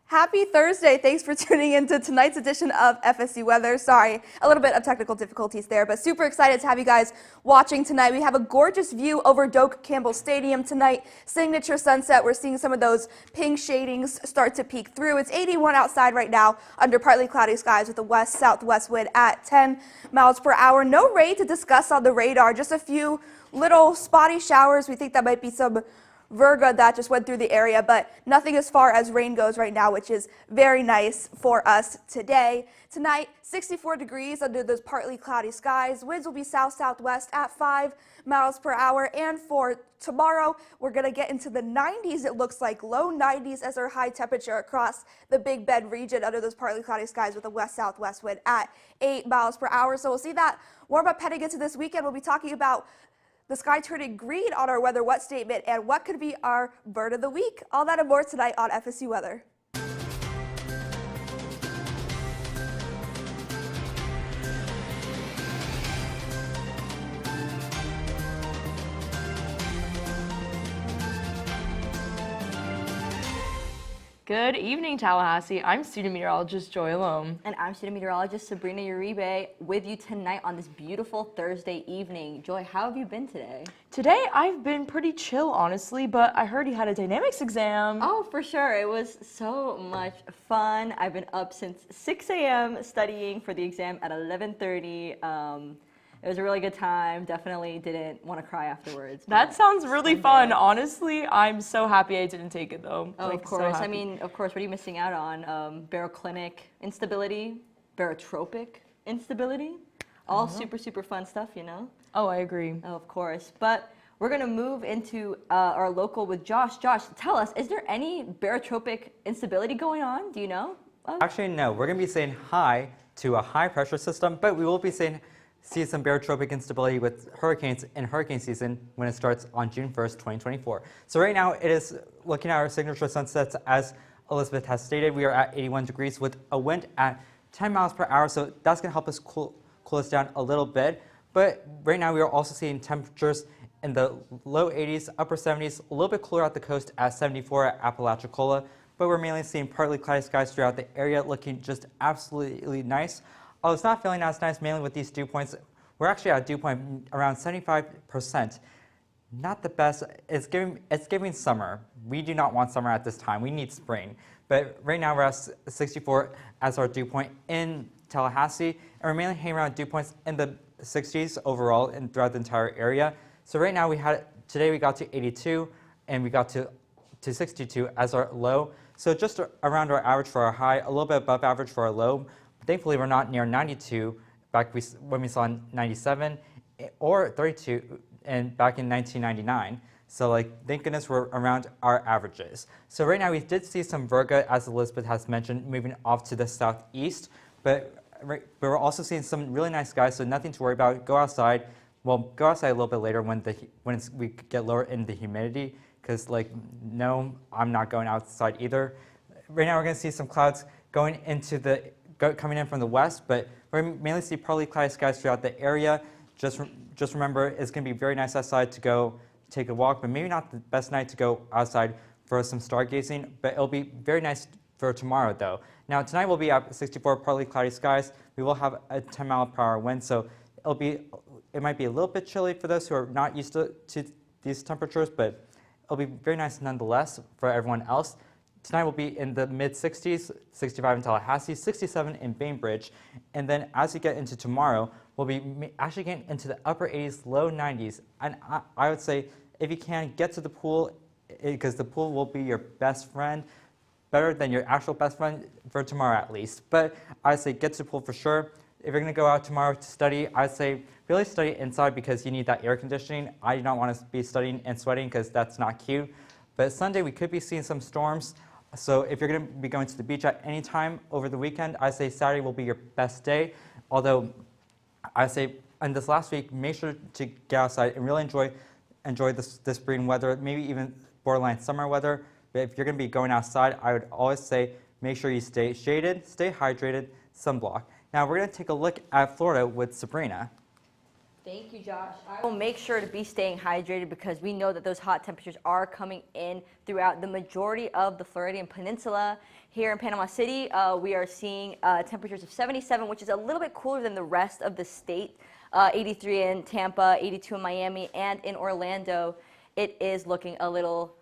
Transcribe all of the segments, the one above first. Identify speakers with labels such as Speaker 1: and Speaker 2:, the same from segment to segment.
Speaker 1: Happy Thursday. Thanks for tuning into tonight's edition of FSU Weather. Sorry, a little bit of technical difficulties there, but super excited to have you guys watching tonight. We have a gorgeous view over Doak Campbell Stadium tonight. Signature sunset. We're seeing some of those pink shadings start to peek through. It's 81 outside right now under partly cloudy skies with a west-southwest wind at 10 miles per hour. No rain to discuss on the radar, just a few little spotty showers. We think that might be some Virga that just went through the area, but nothing as far as rain goes right now, which is very nice for us today. Tonight, 64 degrees under those partly cloudy skies. Winds will be south-southwest at 5 miles per hour. And for tomorrow, we're going to get into the 90s, it looks like. Low 90s as our high temperature across the Big Bend region under those partly cloudy skies with a west-southwest wind at 8 miles per hour. So we'll see that warm up heading into this weekend. We'll be talking about the sky turning green on our weather what statement and what could be our bird of the week. All that and more tonight on FSU Weather.
Speaker 2: Good evening, Tallahassee. I'm student meteorologist Joy Loam.
Speaker 3: And I'm student meteorologist Sabrina Uribe with you tonight on this beautiful Thursday evening. Joy, how have you been today?
Speaker 2: Today, I've been pretty chill, honestly, but I heard you had a dynamics exam.
Speaker 3: Oh, for sure. It was so much fun. I've been up since 6 a.m. studying for the exam at 11:30. It was a really good time. Definitely didn't want to cry afterwards.
Speaker 2: That sounds really fun. Honestly, I'm so happy I didn't take it, though.
Speaker 3: Oh, of course. I mean, of course, what are you missing out on? Baroclinic instability, barotropic instability. All super, super fun stuff, you know?
Speaker 2: Oh, I agree.
Speaker 3: Oh, of course. But we're going to move into our local with Josh. Josh, tell us, is there any barotropic instability going on? Do you know?
Speaker 4: Actually, no. We're going to be saying hi to a high pressure system, but we will be see some barotropic instability with hurricanes in hurricane season when it starts on June 1st, 2024. So right now it is looking at our signature sunsets as Elizabeth has stated. We are at 81 degrees with a wind at 10 miles per hour. So that's going to help us cool us down a little bit. But right now we are also seeing temperatures in the low 80s, upper 70s, a little bit cooler at the coast at 74 at Apalachicola. But we're mainly seeing partly cloudy skies throughout the area, looking just absolutely nice. Although it's not feeling as nice, mainly with these dew points. We're actually at a dew point around 75%. Not the best. It's giving summer. We do not want summer at this time. We need spring. But right now we're at 64 as our dew point in Tallahassee, and we're mainly hanging around dew points in the 60s overall and throughout the entire area. So right now today we got to 82 and we got to 62 as our low. So just around our average for our high, a little bit above average for our low. Thankfully, we're not near 92 when we saw 97 or 32 back in 1999. So thank goodness we're around our averages. So right now we did see some Virga, as Elizabeth has mentioned, moving off to the southeast. But we're also seeing some really nice skies, so nothing to worry about. Go outside. Well, go outside a little bit later when we get lower in the humidity, because no, I'm not going outside either. Right now we're going to see some clouds coming in from the west, but we mainly see partly cloudy skies throughout the area. Just remember, it's going to be very nice outside to go take a walk, but maybe not the best night to go outside for some stargazing, but it'll be very nice for tomorrow, though. Now, tonight we'll be at 64 partly cloudy skies. We will have a 10 mile per hour wind, so it might be a little bit chilly for those who are not used to these temperatures, but it'll be very nice nonetheless for everyone else. Tonight will be in the mid-60s, 65 in Tallahassee, 67 in Bainbridge, and then as we get into tomorrow, we'll be actually getting into the upper 80s, low 90s, and I would say if you can, get to the pool, because the pool will be your best friend, better than your actual best friend for tomorrow at least. But I'd say get to the pool for sure. If you're going to go out tomorrow to study, I'd say really study inside because you need that air conditioning. I do not want to be studying and sweating because that's not cute. But Sunday we could be seeing some storms. So if you're going to be going to the beach at any time over the weekend, I say Saturday will be your best day. Although I say in this last week, make sure to get outside and really enjoy this spring weather, maybe even borderline summer weather. But if you're going to be going outside, I would always say make sure you stay shaded, stay hydrated, sunblock. Now we're going to take a look at Florida with Sabrina.
Speaker 3: Thank you, Josh. I will make sure to be staying hydrated because we know that those hot temperatures are coming in throughout the majority of the Floridian Peninsula. Here in Panama City, we are seeing temperatures of 77, which is a little bit cooler than the rest of the state. 83 in Tampa, 82 in Miami, and in Orlando, it is looking a little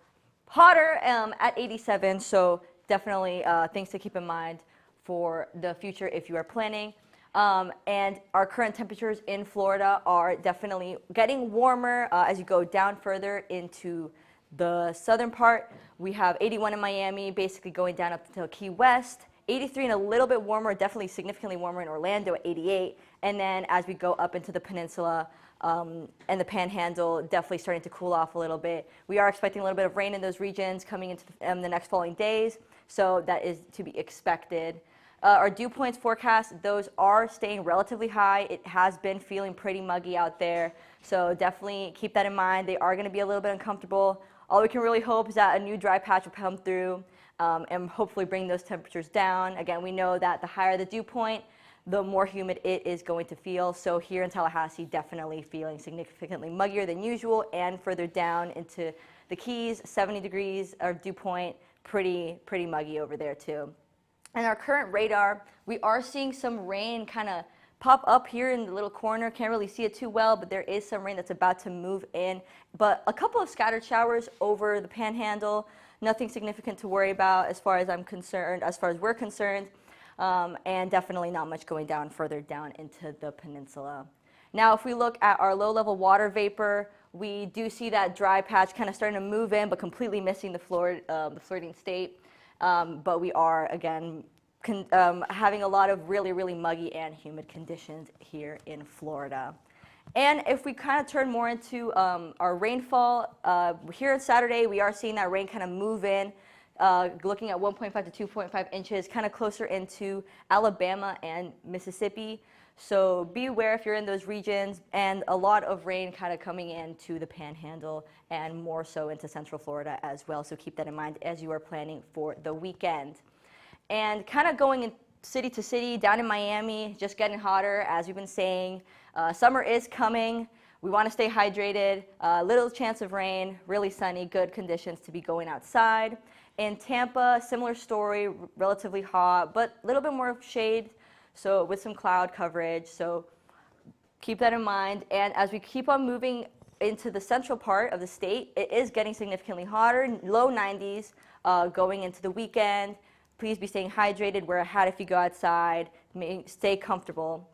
Speaker 3: hotter at 87. So definitely things to keep in mind for the future if you are planning. And our current temperatures in Florida are definitely getting warmer as you go down further into the southern part. We have 81 in Miami, basically going down up to Key West, 83 and a little bit warmer, definitely significantly warmer in Orlando at 88. And then as we go up into the peninsula and the panhandle, definitely starting to cool off a little bit. We are expecting a little bit of rain in those regions coming into the next following days, so that is to be expected. Our dew points forecast, those are staying relatively high. It has been feeling pretty muggy out there, so definitely keep that in mind. They are going to be a little bit uncomfortable. All we can really hope is that a new dry patch will come through and hopefully bring those temperatures down. Again, we know that the higher the dew point, the more humid it is going to feel. So here in Tallahassee, definitely feeling significantly muggier than usual, and further down into the Keys, 70 degrees of dew point, pretty muggy over there too. And our current radar, we are seeing some rain kind of pop up here in the little corner. Can't really see it too well, but there is some rain that's about to move in. But a couple of scattered showers over the panhandle. Nothing significant to worry about as far as I'm concerned, as far as we're concerned. And definitely not much going down further down into the peninsula. Now, if we look at our low-level water vapor, we do see that dry patch kind of starting to move in, but completely missing the Floridian state. But we are, again, having a lot of really muggy and humid conditions here in Florida. And if we kind of turn more into our rainfall, here on Saturday, we are seeing that rain kind of move in, looking at 1.5 to 2.5 inches, kind of closer into Alabama and Mississippi. So be aware if you're in those regions, and a lot of rain kind of coming into the panhandle and more so into central Florida as well. So keep that in mind as you are planning for the weekend. And kind of going in city to city, down in Miami, just getting hotter, as we've been saying. Summer is coming. We want to stay hydrated. Little chance of rain, really sunny, good conditions to be going outside. In Tampa, similar story, relatively hot, but a little bit more shade. So with some cloud coverage, so keep that in mind. And as we keep on moving into the central part of the state, it is getting significantly hotter, low 90s going into the weekend. Please be staying hydrated, wear a hat if you go outside, stay comfortable.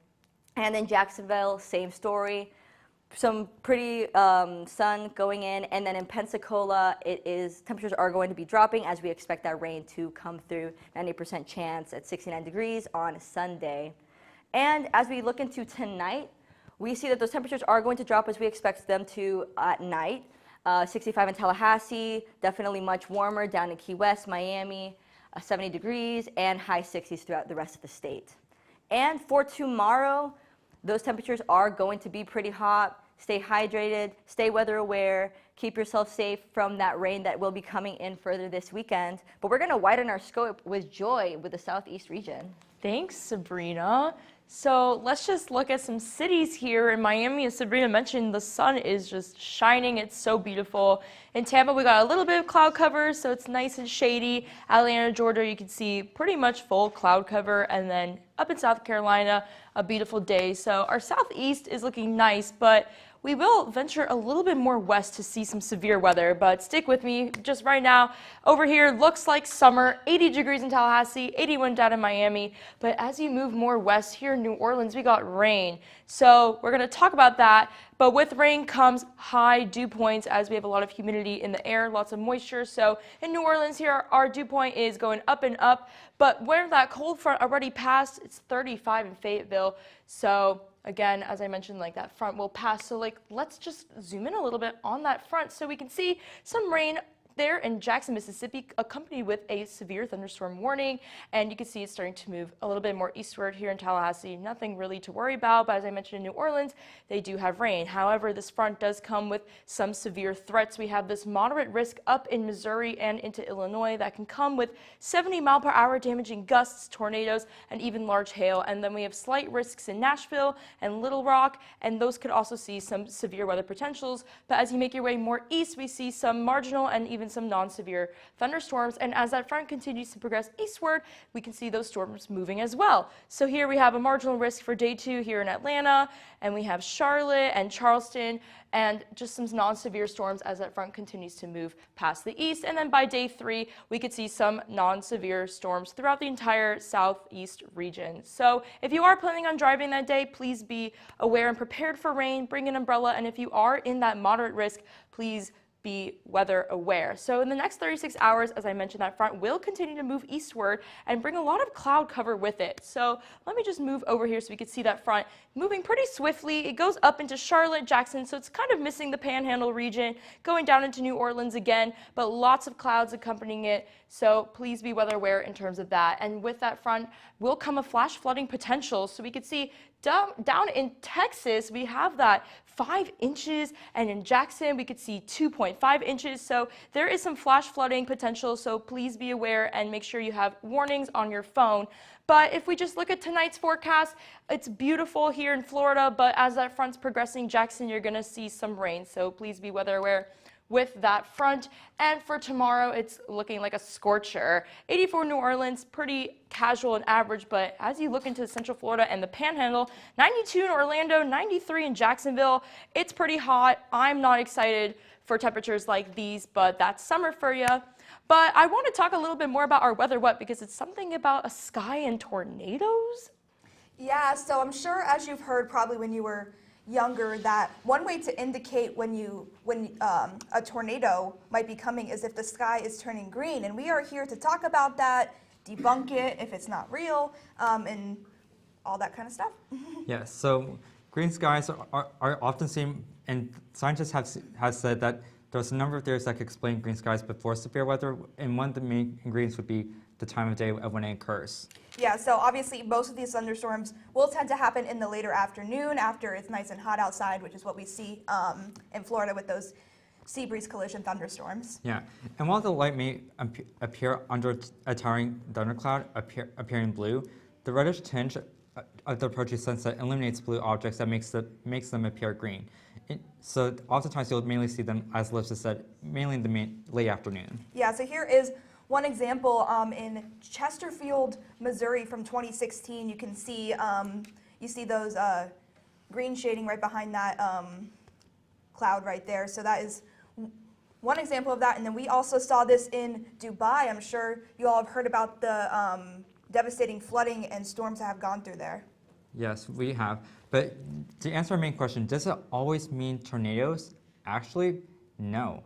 Speaker 3: And in Jacksonville, same story. Some pretty sun going in, and then in Pensacola, temperatures are going to be dropping as we expect that rain to come through. 90% chance at 69 degrees on Sunday. And as we look into tonight, we see that those temperatures are going to drop as we expect them to at night. 65 in Tallahassee, definitely much warmer down in Key West, Miami, 70 degrees, and high 60s throughout the rest of the state. And for tomorrow, those temperatures are going to be pretty hot. Stay hydrated, stay weather aware, keep yourself safe from that rain that will be coming in further this weekend. But we're going to widen our scope with Joy with the Southeast region.
Speaker 2: Thanks, Sabrina. So let's just look at some cities here in Miami. As Sabrina mentioned, the sun is just shining. It's so beautiful. In Tampa, we got a little bit of cloud cover, so it's nice and shady. Atlanta, Georgia, you can see pretty much full cloud cover. And then up in South Carolina, a beautiful day. So our southeast is looking nice, but we will venture a little bit more west to see some severe weather, but stick with me just right now. Over here looks like summer, 80 degrees in Tallahassee, 81 down in Miami, but as you move more west here in New Orleans, we got rain. So we're going to talk about that, but with rain comes high dew points as we have a lot of humidity in the air, lots of moisture. So in New Orleans here, our dew point is going up and up, but where that cold front already passed, it's 35 in Fayetteville. So again, as I mentioned, like that front will pass. So let's just zoom in a little bit on that front so we can see some rain there in Jackson, Mississippi, accompanied with a severe thunderstorm warning. And you can see it's starting to move a little bit more eastward here in Tallahassee. Nothing really to worry about, but as I mentioned in New Orleans, they do have rain. However, this front does come with some severe threats. We have this moderate risk up in Missouri and into Illinois that can come with 70-mile-per-hour damaging gusts, tornadoes, and even large hail. And then we have slight risks in Nashville and Little Rock, and those could also see some severe weather potentials. But as you make your way more east, we see some marginal and even some non-severe thunderstorms. And as that front continues to progress eastward, we can see those storms moving as well. So here we have a marginal risk for day 2 here in Atlanta, and we have Charlotte and Charleston, and just some non-severe storms as that front continues to move past the east. And then by day 3, we could see some non-severe storms throughout the entire southeast region. So if you are planning on driving that day, please be aware and prepared for rain, bring an umbrella, and if you are in that moderate risk, please be weather aware. So in the next 36 hours, as I mentioned, that front will continue to move eastward and bring a lot of cloud cover with it. So let me just move over here so we can see that front moving pretty swiftly. It goes up into Charlotte, Jackson, so it's kind of missing the Panhandle region, going down into New Orleans again, but lots of clouds accompanying it. So please be weather aware in terms of that. And with that front will come a flash flooding potential. So we could see down in Texas, we have that 5 inches, and in Jackson, we could see 2.5 inches. So there is some flash flooding potential, so please be aware and make sure you have warnings on your phone. But if we just look at tonight's forecast, it's beautiful here in Florida, but as that front's progressing Jackson, you're gonna see some rain. So please be weather aware with that front. And for tomorrow, it's looking like a scorcher. 84 New Orleans, pretty casual and average, but as you look into Central Florida and the Panhandle, 92 in Orlando, 93 in Jacksonville, it's pretty hot. I'm not excited for temperatures like these, but that's summer for you. But I want to talk a little bit more about our weather what, because it's something about a sky and tornadoes.
Speaker 1: Yeah, so I'm sure, as you've heard probably when you were younger, that one way to indicate when a tornado might be coming is if the sky is turning green. And we are here to talk about that, debunk it if it's not real, and all that kind of stuff.
Speaker 4: Yes, so green skies are often seen, and scientists have said that there's a number of theories that could explain green skies before severe weather, and one of the main ingredients would be the time of day of when it occurs.
Speaker 1: Yeah, so obviously most of these thunderstorms will tend to happen in the later afternoon after it's nice and hot outside, which is what we see in Florida with those sea breeze collision thunderstorms.
Speaker 4: Yeah, and while the light may appear under a towering thundercloud, appearing blue, the reddish tinge of the approaching sunset illuminates blue objects that makes them appear green. So oftentimes you'll mainly see them, as Liz has said, mainly in the late afternoon.
Speaker 1: Yeah, so here is one example in Chesterfield, Missouri from 2016. You can see you see those green shading right behind that cloud right there. So that is one example of that. And then we also saw this in Dubai. I'm sure you all have heard about the devastating flooding and storms that have gone through there.
Speaker 4: Yes, we have. But to answer our main question, does it always mean tornadoes? Actually, no.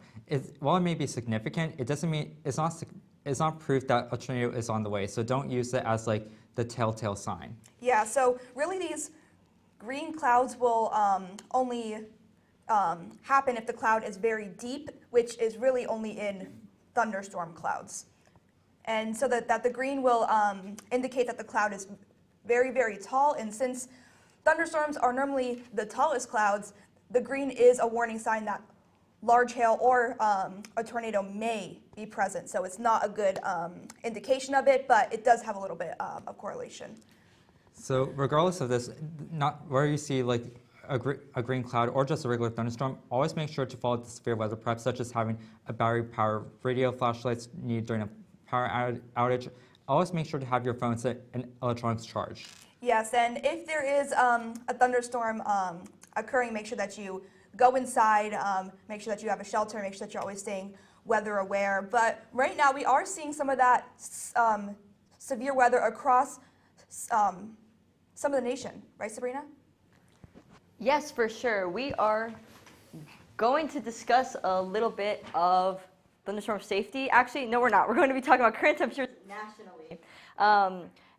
Speaker 4: While it may be significant, it doesn't mean it's not proof that a tornado is on the way. So don't use it as like the telltale sign.
Speaker 1: Yeah. So really, these green clouds will only happen if the cloud is very deep, which is really only in thunderstorm clouds. And so that the green will indicate that the cloud is very, very tall. And since thunderstorms are normally the tallest clouds, the green is a warning sign that large hail or a tornado may be present. So it's not a good indication of it, but it does have a little bit of correlation. So
Speaker 4: regardless of this, not where you see like a green cloud or just a regular thunderstorm, always make sure to follow the severe weather prep, such as having a battery power radio flashlights needed during a power outage. Always make sure to have your phone set and electronics charged.
Speaker 1: Yes, and if there is a thunderstorm occurring, make sure that you go inside, make sure that you have a shelter, make sure that you're always staying weather aware. But right now we are seeing some of that severe weather across some of the nation, right, Sabrina?
Speaker 3: Yes, for sure. We are going to discuss a little bit of thunderstorm safety. Actually, no, we're not. We're going to be talking about current temperatures nationally.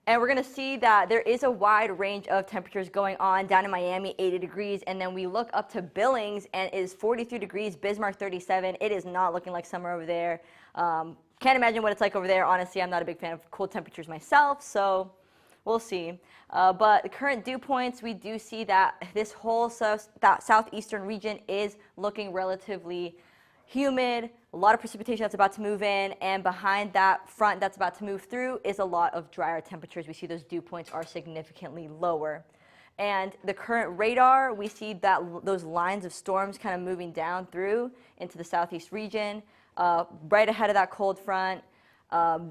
Speaker 3: And we're going to see that there is a wide range of temperatures going on. Down in Miami, 80 degrees. And then we look up to Billings and it is 43 degrees, Bismarck 37. It is not looking like summer over there. Can't imagine what it's like over there. Honestly, I'm not a big fan of cold temperatures myself, so we'll see. But the current dew points, we do see that this whole southeastern region is looking relatively humid, a lot of precipitation that's about to move in, and behind that front that's about to move through is a lot of drier temperatures. We see those dew points are significantly lower. And the current radar, we see that those lines of storms kind of moving down through into the southeast region, right ahead of that cold front,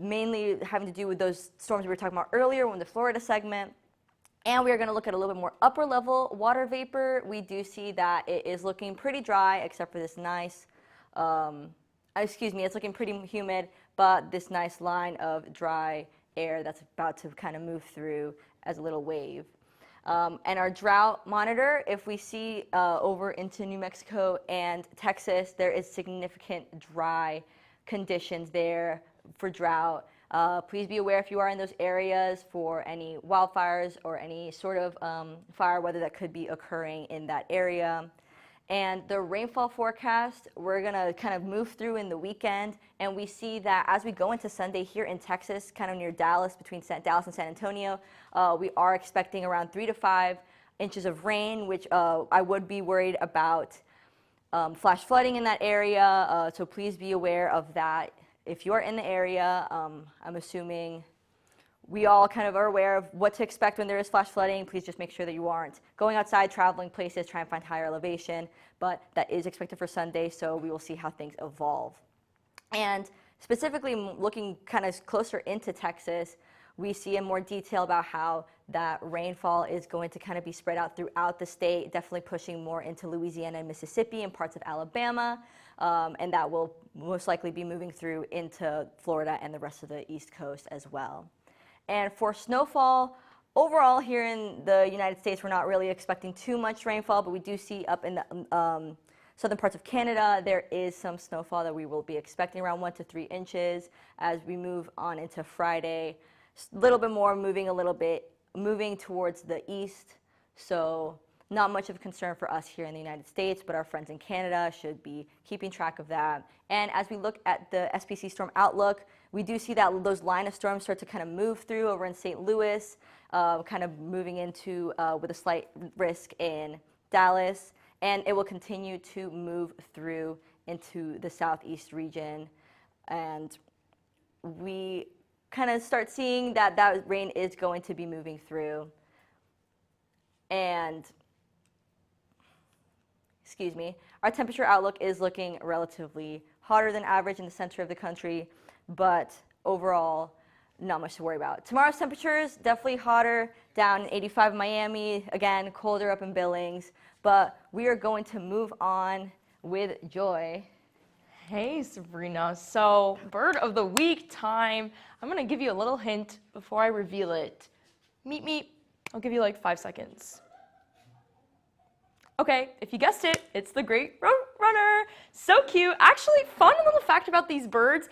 Speaker 3: mainly having to do with those storms we were talking about earlier in the Florida segment. And we are going to look at a little bit more upper level water vapor. We do see that it is looking pretty dry, except for this nice, it's looking pretty humid, but this nice line of dry air that's about to kind of move through as a little wave. And our drought monitor, if we see over into New Mexico and Texas, there is significant dry conditions there for drought. Please be aware if you are in those areas for any wildfires or any sort of fire weather that could be occurring in that area. And the rainfall forecast, we're going to kind of move through in the weekend, and we see that as we go into Sunday here in Texas, kind of near Dallas, between Dallas and San Antonio, we are expecting around 3 to 5 inches of rain, which I would be worried about flash flooding in that area, so please be aware of that. If you are in the area, I'm assuming we all kind of are aware of what to expect when there is flash flooding. Please just make sure that you aren't going outside, traveling places, try and find higher elevation. But that is expected for Sunday, so we will see how things evolve. And specifically looking kind of closer into Texas, we see in more detail about how that rainfall is going to kind of be spread out throughout the state, definitely pushing more into Louisiana and Mississippi and parts of Alabama. And that will most likely be moving through into Florida and the rest of the East Coast as well. And for snowfall, overall here in the United States, we're not really expecting too much rainfall, but we do see up in the southern parts of Canada, there is some snowfall that we will be expecting around 1 to 3 inches as we move on into Friday. A little bit more, moving towards the east. So not much of a concern for us here in the United States, but our friends in Canada should be keeping track of that. And as we look at the SPC storm outlook, we do see that those line of storms start to kind of move through over in St. Louis, kind of moving into with a slight risk in Dallas, and it will continue to move through into the southeast region. And we kind of start seeing that that rain is going to be moving through. And our temperature outlook is looking relatively hotter than average in the center of the country, but overall, not much to worry about. Tomorrow's temperatures, definitely hotter, down in 85 in Miami, again, colder up in Billings, but we are going to move on with Joy.
Speaker 2: Hey, Sabrina. So, bird of the week time. I'm going to give you a little hint before I reveal it. Meet me. I'll give you like 5 seconds. Okay, if you guessed it, it's the great runner. So cute. Actually, fun little fact about these birds.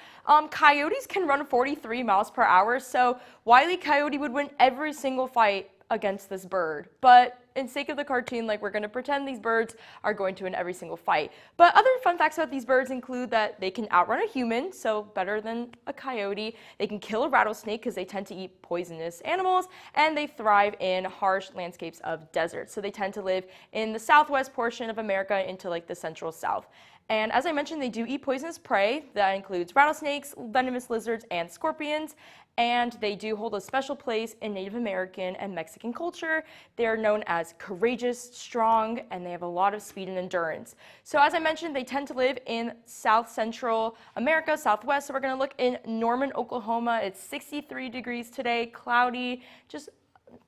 Speaker 2: Coyotes can run 43 miles per hour, so Wile E. Coyote would win every single fight against this bird. But in sake of the cartoon, like, we're going to pretend these birds are going to win every single fight. But other fun facts about these birds include that they can outrun a human, so better than a coyote. They can kill a rattlesnake because they tend to eat poisonous animals, and they thrive in harsh landscapes of deserts. So they tend to live in the southwest portion of America into like the central south. And as I mentioned, they do eat poisonous prey. That includes rattlesnakes, venomous lizards, and scorpions. And they do hold a special place in Native American and Mexican culture. They are known as courageous, strong, and they have a lot of speed and endurance. So as I mentioned, they tend to live in South Central America, Southwest. So we're going to look in Norman, Oklahoma. It's 63 degrees today, cloudy, just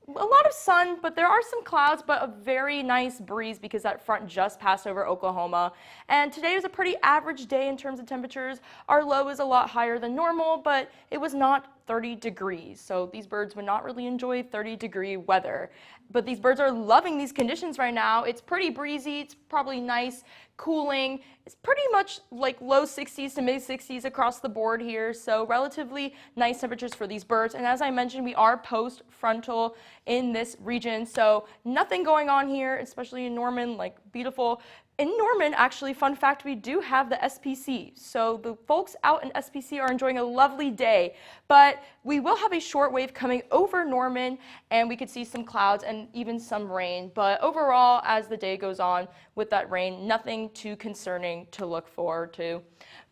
Speaker 2: a lot of sun, but there are some clouds, but a very nice breeze because that front just passed over Oklahoma. And today was a pretty average day in terms of temperatures. Our low is a lot higher than normal, but it was not 30 degrees. So these birds would not really enjoy 30-degree weather. But these birds are loving these conditions right now. It's pretty breezy. It's probably nice, cooling. It's pretty much like low 60s to mid 60s across the board here. So relatively nice temperatures for these birds. And as I mentioned, we are post-frontal in this region. So nothing going on here, especially in Norman, like beautiful. In Norman, actually, fun fact, we do have the SPC. So the folks out in SPC are enjoying a lovely day. But we will have a short wave coming over Norman, and we could see some clouds and even some rain. But overall, as the day goes on with that rain, nothing too concerning to look forward to.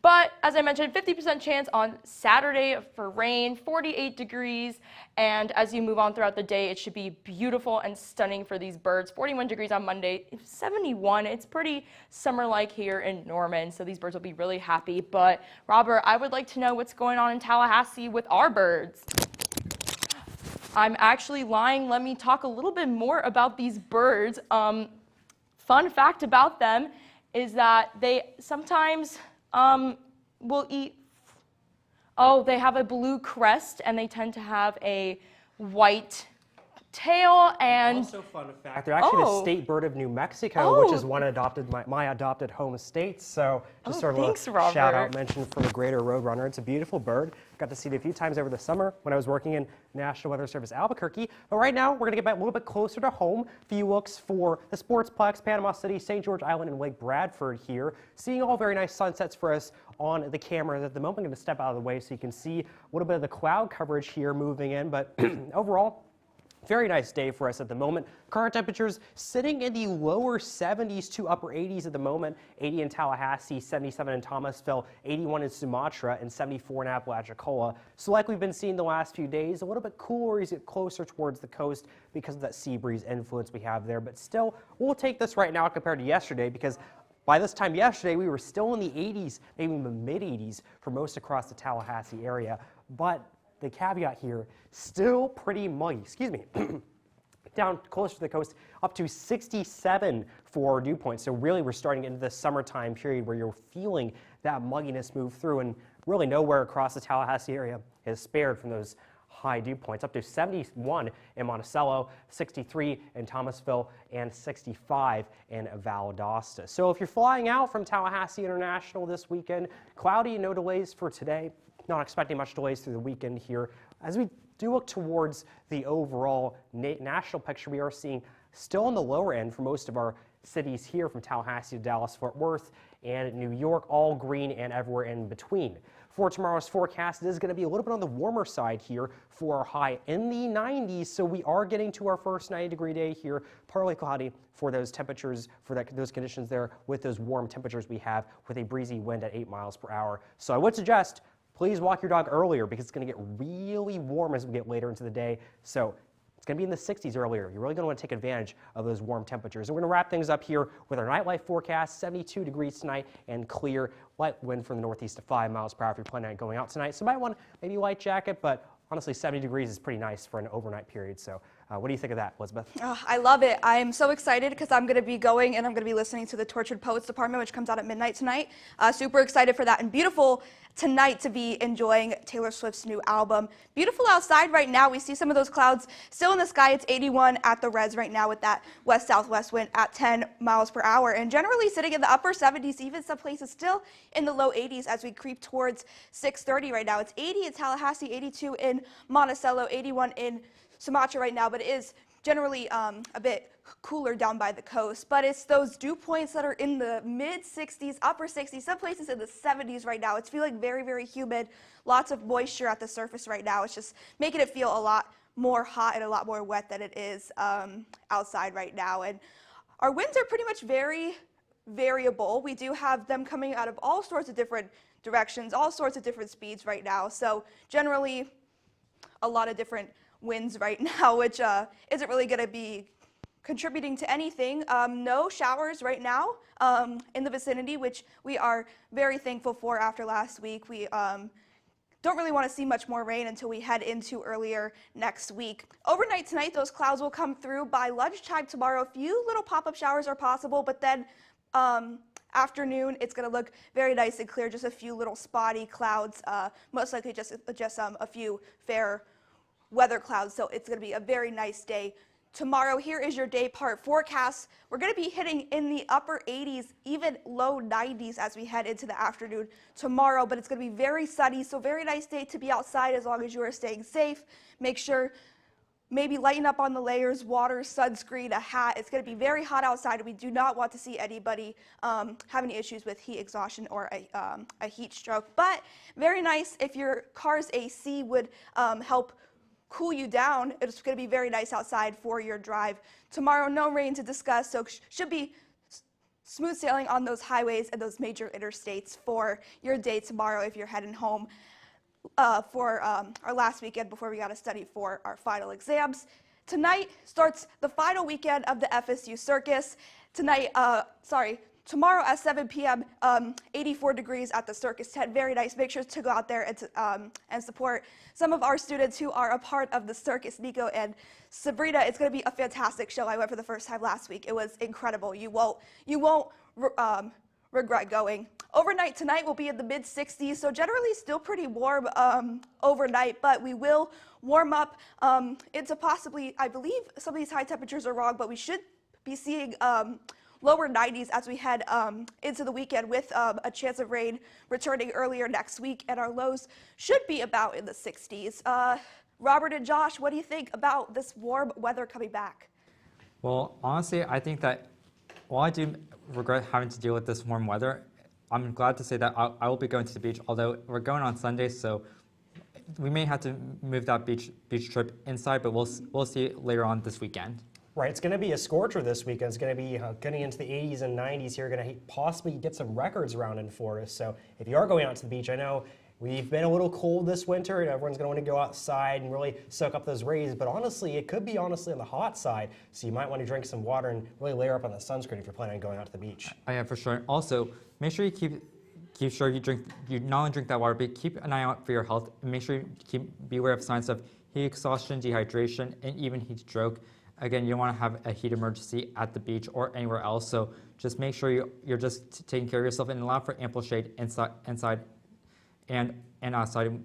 Speaker 2: But as I mentioned, 50% chance on Saturday for rain, 48 degrees. And as you move on throughout the day, it should be beautiful and stunning for these birds. 41 degrees on Monday, 71. It's pretty summer-like here in Norman, so these birds will be really happy. But Robert, I would like to know what's going on in Tallahassee with our birds. I'm actually lying. Let me talk a little bit more about these birds. Fun fact about them is that they sometimes will eat, they have a blue crest and they tend to have a white tail. And
Speaker 5: also, fun fact, they're actually the state bird of New Mexico, which is one adopted my adopted home state. So just sort of
Speaker 2: thanks,
Speaker 5: a
Speaker 2: Robert.
Speaker 5: shout out mention for the greater roadrunner. It's a beautiful bird. Got to see it a few times over the summer when I was working in National Weather Service Albuquerque. But right now, we're going to get back a little bit closer to home. Few looks for the Sportsplex, Panama City, St. George Island, and Lake Bradford here. Seeing all very nice sunsets for us on the camera. At the moment, I'm going to step out of the way so you can see a little bit of the cloud coverage here moving in. But overall, very nice day for us at the moment. Current temperatures sitting in the lower 70s to upper 80s at the moment. 80 in Tallahassee, 77 in Thomasville, 81 in Sumatra, and 74 in Apalachicola. So like we've been seeing the last few days, a little bit cooler as you get closer towards the coast because of that sea breeze influence we have there. But still, we'll take this right now compared to yesterday because by this time yesterday, we were still in the 80s, maybe in the mid 80s for most across the Tallahassee area. But the caveat here, still pretty muggy, excuse me, down closer to the coast, up to 67 for dew points. So really we're starting into the summertime period where you're feeling that mugginess move through, and really nowhere across the Tallahassee area is spared from those high dew points, up to 71 in Monticello, 63 in Thomasville, and 65 in Valdosta. So if you're flying out from Tallahassee International this weekend, cloudy, no delays for today. Not expecting much delays through the weekend here. As we do look towards the overall national picture, we are seeing still on the lower end for most of our cities here from Tallahassee to Dallas, Fort Worth, and New York, all green and everywhere in between. For tomorrow's forecast, it is going to be a little bit on the warmer side here for our high in the 90s. So we are getting to our first 90-degree day here, partly cloudy for those temperatures, for those conditions there with those warm temperatures we have with a breezy wind at 8 miles per hour. So I would suggest please walk your dog earlier because it's going to get really warm as we get later into the day. So it's going to be in the 60s earlier. You're really going to want to take advantage of those warm temperatures. And we're going to wrap things up here with our nightlife forecast, 72 degrees tonight and clear, light wind from the northeast to 5 miles per hour if you're planning on going out tonight. So you might want maybe a light jacket, but honestly, 70 degrees is pretty nice for an overnight period. So what do you think of that, Elizabeth?
Speaker 1: I love it. I'm so excited because I'm going to be going and I'm going to be listening to the Tortured Poets Department, which comes out at midnight tonight. Super excited for that, and beautiful tonight to be enjoying Taylor Swift's new album. Beautiful outside right now. We see some of those clouds still in the sky. It's 81 at the res right now with that west-southwest wind at 10 miles per hour, and generally sitting in the upper 70s, even some places still in the low 80s as we creep towards 6:30 right now. It's 80 in Tallahassee, 82 in Monticello, 81 in Sumatra right now, but it is generally a bit cooler down by the coast. But it's those dew points that are in the mid 60s, upper 60s, some places in the 70s right now. It's feeling very, very humid, lots of moisture at the surface right now. It's just making it feel a lot more hot and a lot more wet than it is outside right now. And our winds are pretty much very variable. We do have them coming out of all sorts of different directions, all sorts of different speeds right now. So generally a lot of different winds right now, which isn't really going to be contributing to anything. No showers right now in the vicinity, which we are very thankful for after last week. We don't really want to see much more rain until we head into earlier next week. Overnight tonight, those clouds will come through by lunchtime tomorrow. A few little pop-up showers are possible, but then afternoon, it's going to look very nice and clear, just a few little spotty clouds, most likely just a few fair weather clouds, so it's going to be a very nice day. Tomorrow, here is your day part forecast. We're going to be hitting in the upper 80s, even low 90s as we head into the afternoon tomorrow, but it's going to be very sunny, so very nice day to be outside as long as you are staying safe. Make sure maybe lighten up on the layers, water, sunscreen, a hat. It's going to be very hot outside, and we do not want to see anybody have any issues with heat exhaustion or a heat stroke. But very nice if your car's AC would help cool you down. It's going to be very nice outside for your drive. Tomorrow, no rain to discuss, so should be smooth sailing on those highways and those major interstates for your day tomorrow if you're heading home for our last weekend before we got to study for our final exams. Tonight starts the final weekend of the FSU circus. Tomorrow at 7 p.m., 84 degrees at the circus tent. Very nice. Make sure to go out there and support some of our students who are a part of the circus. Nico and Sabrina, it's going to be a fantastic show. I went for the first time last week. It was incredible. You won't regret going. Overnight tonight will be in the mid-60s, so generally still pretty warm overnight, but we will warm up into possibly, I believe some of these high temperatures are wrong, but we should be seeing lower 90s as we head into the weekend with a chance of rain returning earlier next week, and our lows should be about in the 60s. Robert and Josh, what do you think about this warm weather coming back?
Speaker 4: Well, honestly, I think that while I do regret having to deal with this warm weather, I'm glad to say that I will be going to the beach, although we're going on Sunday, so we may have to move that beach trip inside, but we'll see later on this weekend.
Speaker 5: Right, it's going to be a scorcher this weekend. It's going to be getting into the 80s and 90s here. Going to possibly get some records around in Florida. So if you are going out to the beach, I know we've been a little cold this winter, and everyone's going to want to go outside and really soak up those rays. But honestly, it could be on the hot side. So you might want to drink some water and really layer up on the sunscreen if you're planning on going out to the beach.
Speaker 4: Oh, yeah, for sure. Also, make sure you keep sure you not only drink that water, but keep an eye out for your health. And make sure you be aware of signs of heat exhaustion, dehydration, and even heat stroke. Again, you don't want to have a heat emergency at the beach or anywhere else, so just make sure you're just taking care of yourself and allow for ample shade inside and outside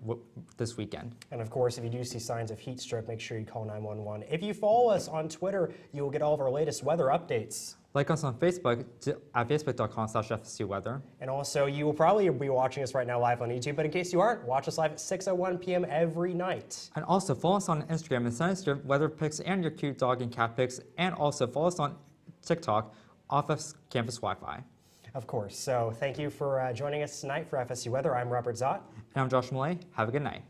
Speaker 4: this weekend.
Speaker 5: And of course, if you do see signs of heat stroke, make sure you call 911. If you follow us on Twitter, you will get all of our latest weather updates.
Speaker 4: Like us on Facebook at facebook.com/FSU weather.
Speaker 5: And also, you will probably be watching us right now live on YouTube, but in case you aren't, watch us live at 6:01 p.m. every night.
Speaker 4: And also, follow us on Instagram and send us your weather pics and your cute dog and cat pics. And also, follow us on TikTok off of campus Wi-Fi.
Speaker 5: Of course. So thank you for joining us tonight for FSU Weather. I'm Robert Zott.
Speaker 4: And I'm Josh Millay. Have a good night.